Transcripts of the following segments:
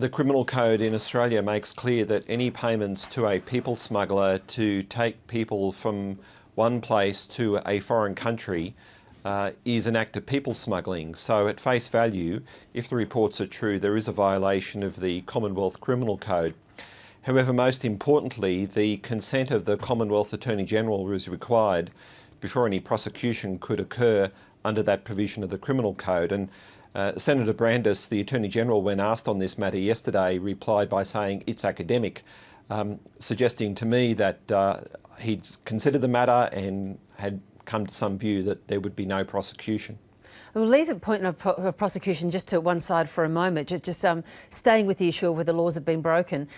The criminal code in Australia makes clear that any payments to a people smuggler to take people from one place to a foreign country is an act of people smuggling. So at face value, if the reports are true, there is a violation of the Commonwealth Criminal Code. However, most importantly, the consent of the Commonwealth Attorney-General was required before any prosecution could occur under that provision of the Criminal Code. And Senator Brandis, the Attorney-General, when asked on this matter yesterday, replied by saying it's academic, suggesting to me that he'd considered the matter and had come to some view that there would be no prosecution. We'll leave the point of prosecution just to one side for a moment, just staying with the issue of whether laws have been broken.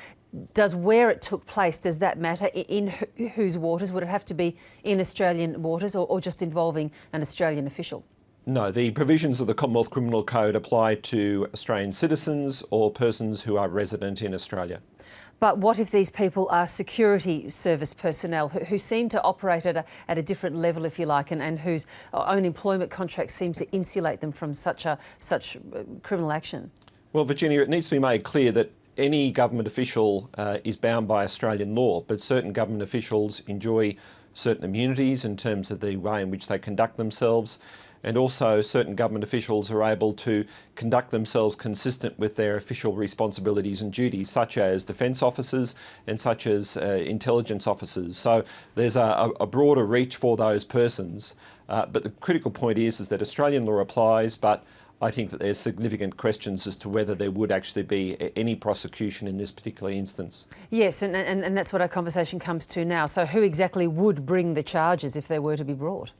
Does where it took place, does that matter? In whose waters? Would it have to be in Australian waters or just involving an Australian official? No, the provisions of the Commonwealth Criminal Code apply to Australian citizens or persons who are resident in Australia. But what if these people are security service personnel who seem to operate at a different level, if you like, and whose own employment contract seems to insulate them from such criminal action? Well, Virginia, it needs to be made clear that any government official is bound by Australian law, but certain government officials enjoy certain immunities in terms of the way in which they conduct themselves, and also certain government officials are able to conduct themselves consistent with their official responsibilities and duties, such as defence officers and such as intelligence officers. So there's a broader reach for those persons. But the critical point is that Australian law applies, but I think that there's significant questions as to whether there would actually be any prosecution in this particular instance. Yes, and that's what our conversation comes to now. So who exactly would bring the charges if they were to be brought?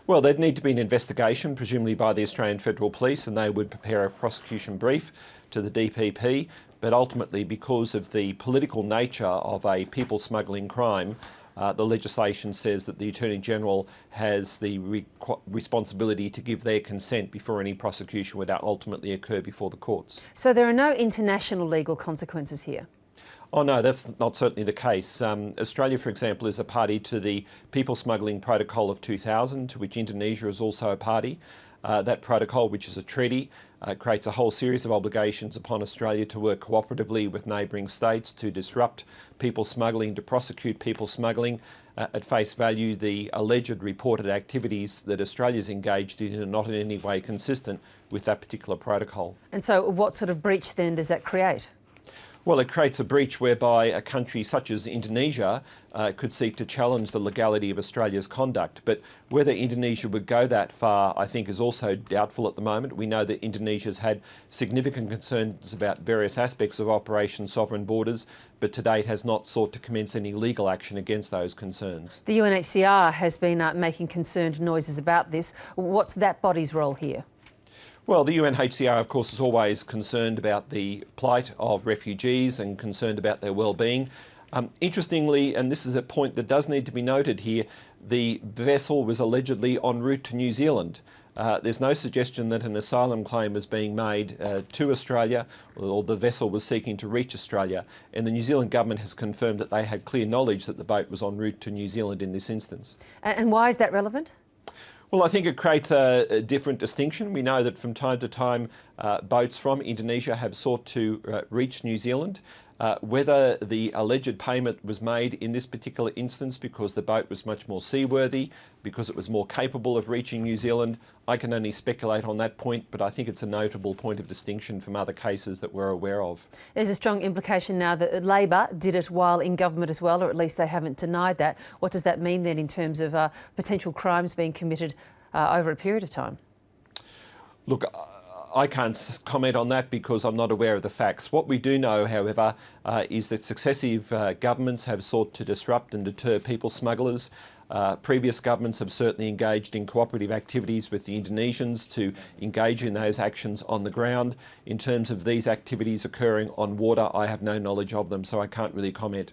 Well, there'd need to be an investigation, presumably by the Australian Federal Police, and they would prepare a prosecution brief to the DPP. But ultimately, because of the political nature of a people smuggling crime, the legislation says that the Attorney-General has the responsibility to give their consent before any prosecution would ultimately occur before the courts. So there are no international legal consequences here? Oh no, that's not certainly the case. Australia, for example, is a party to the People Smuggling Protocol of 2000, to which Indonesia is also a party. That protocol, which is a treaty, creates a whole series of obligations upon Australia to work cooperatively with neighbouring states to disrupt people smuggling, to prosecute people smuggling. At face value, the alleged reported activities that Australia's engaged in are not in any way consistent with that particular protocol. And so what sort of breach then does that create? Well, it creates a breach whereby a country such as Indonesia could seek to challenge the legality of Australia's conduct. But whether Indonesia would go that far, I think, is also doubtful at the moment. We know that Indonesia's had significant concerns about various aspects of Operation Sovereign Borders, but to date has not sought to commence any legal action against those concerns. The UNHCR has been making concerned noises about this. What's that body's role here? Well, the UNHCR, of course, is always concerned about the plight of refugees and concerned about their well-being. Interestingly, and this is a point that does need to be noted here, the vessel was allegedly en route to New Zealand. There's no suggestion that an asylum claim was being made to Australia, or the vessel was seeking to reach Australia. And the New Zealand government has confirmed that they had clear knowledge that the boat was en route to New Zealand in this instance. And why is that relevant? Well, I think it creates a different distinction. We know that from time to time boats from Indonesia have sought to reach New Zealand. Whether the alleged payment was made in this particular instance because the boat was much more seaworthy, because it was more capable of reaching New Zealand, I can only speculate on that point, but I think it's a notable point of distinction from other cases that we're aware of. There's a strong implication now that Labor did it while in government as well, or at least they haven't denied that. What does that mean then in terms of potential crimes being committed over a period of time? Look, I can't comment on that because I'm not aware of the facts. What we do know, however, is that successive governments have sought to disrupt and deter people smugglers. Previous governments have certainly engaged in cooperative activities with the Indonesians to engage in those actions on the ground. In terms of these activities occurring on water, I have no knowledge of them, so I can't really comment.